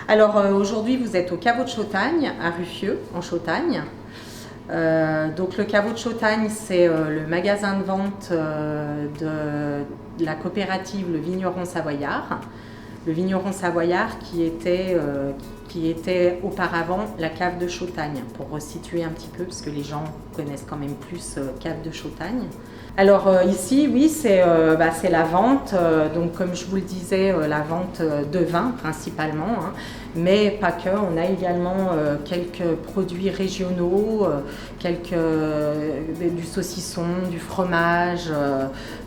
Alors aujourd'hui, vous êtes au caveau de Chautagne, à Ruffieux, en Chautagne. Donc le caveau de Chautagne, c'est le magasin de vente de la coopérative Le Vigneron Savoyard. Le Vigneron Savoyard qui était auparavant la cave de Chautagne, pour resituer un petit peu, parce que les gens connaissent quand même plus cave de Chautagne. Alors ici, oui, c'est la vente, donc comme je vous le disais, la vente de vin principalement, hein, mais pas que. On a également quelques produits régionaux, du saucisson, du fromage,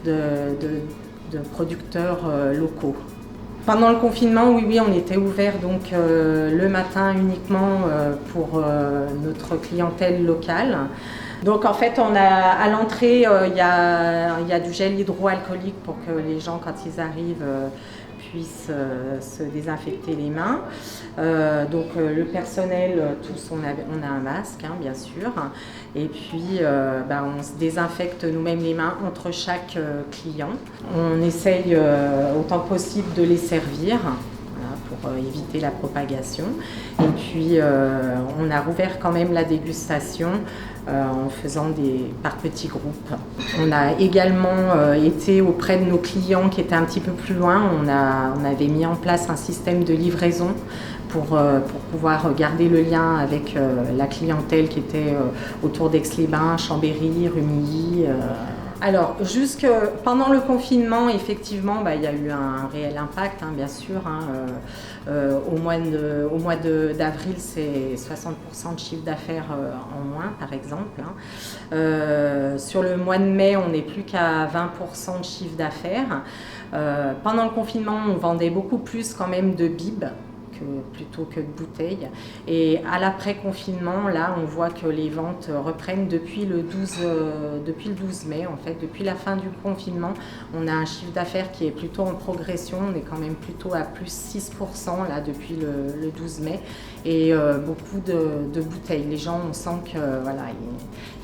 de producteurs locaux. Pendant le confinement, oui, on était ouvert donc le matin uniquement pour notre clientèle locale. Donc en fait, à l'entrée, il y a du gel hydroalcoolique pour que les gens, quand ils arrivent, puissent se désinfecter les mains. Donc le personnel, tous, on a un masque, hein, bien sûr. Et puis on se désinfecte nous-mêmes les mains entre chaque client. On essaye autant que possible de les servir, pour éviter la propagation. Et puis on a rouvert quand même la dégustation en faisant par petits groupes. On a également été auprès de nos clients qui étaient un petit peu plus loin. On avait mis en place un système de livraison pour pouvoir garder le lien avec la clientèle qui était autour d'Aix-les-Bains, Chambéry, Rumilly. Alors, pendant le confinement, effectivement, il y a eu un réel impact, hein, bien sûr. Au mois d'avril, c'est 60% de chiffre d'affaires en moins, par exemple. Sur le mois de mai, on n'est plus qu'à 20% de chiffre d'affaires. Pendant le confinement, on vendait beaucoup plus quand même de bibes plutôt que de bouteilles. Et à l'après-confinement, là, on voit que les ventes reprennent depuis le 12 mai, en fait. Depuis la fin du confinement, on a un chiffre d'affaires qui est plutôt en progression. On est quand même plutôt à plus 6% là, depuis le 12 mai. Et beaucoup de bouteilles. Les gens, on sent que voilà,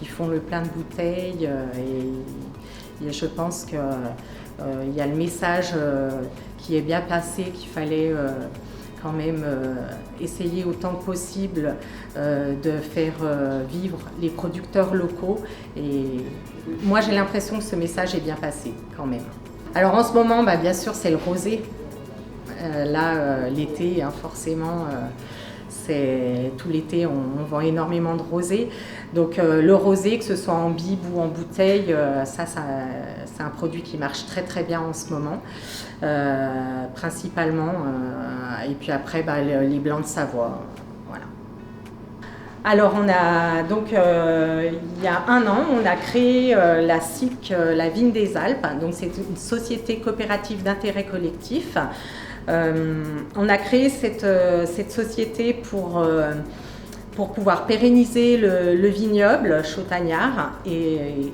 ils font le plein de bouteilles et je pense qu'il y a le message qui est bien passé, qu'il fallait quand même essayer autant que possible de faire vivre les producteurs locaux. Et moi, j'ai l'impression que ce message est bien passé quand même. Alors en ce moment, bien sûr, c'est le rosé. L'été, hein, forcément, tout l'été, on vend énormément de rosé. Donc le rosé, que ce soit en bib ou en bouteille, c'est un produit qui marche très très bien en ce moment, principalement. Et puis après, les blancs de Savoie. Voilà. Alors il y a un an, on a créé la SIC, la Vigne des Alpes. Donc c'est une société coopérative d'intérêt collectif. On a créé cette société pour pouvoir pérenniser le vignoble chauttagnard et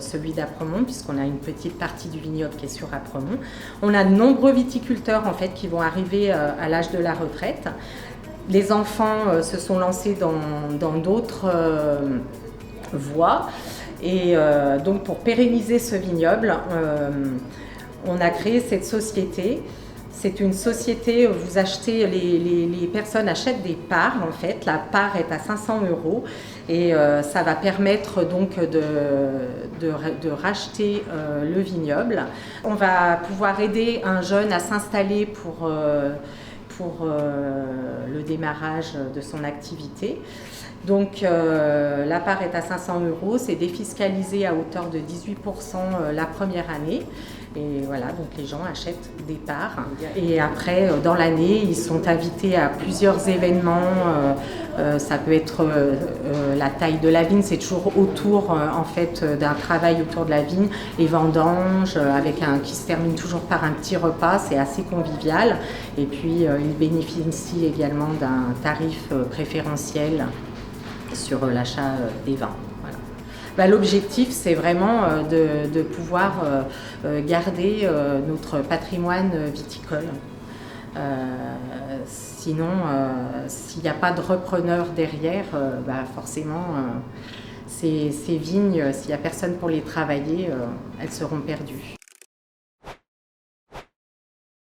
celui d'Apremont, puisqu'on a une petite partie du vignoble qui est sur Apremont. On a de nombreux viticulteurs en fait qui vont arriver à l'âge de la retraite. Les enfants se sont lancés dans d'autres voies. Et donc pour pérenniser ce vignoble, on a créé cette société. C'est une société où vous achetez, les personnes achètent des parts en fait. La part est à 500 € et ça va permettre donc de racheter le vignoble. On va pouvoir aider un jeune à s'installer pour le démarrage de son activité. Donc la part est à 500 €, c'est défiscalisé à hauteur de 18% la première année. Et voilà, donc les gens achètent des parts. Et après, dans l'année, ils sont invités à plusieurs événements. Ça peut être la taille de la vigne, c'est toujours autour en fait d'un travail autour de la vigne, les vendanges, qui se termine toujours par un petit repas, c'est assez convivial. Et puis ils bénéficient également d'un tarif préférentiel sur l'achat des vins. L'objectif, c'est vraiment de pouvoir garder notre patrimoine viticole. Sinon, s'il n'y a pas de repreneur derrière, forcément, ces vignes, s'il n'y a personne pour les travailler, elles seront perdues.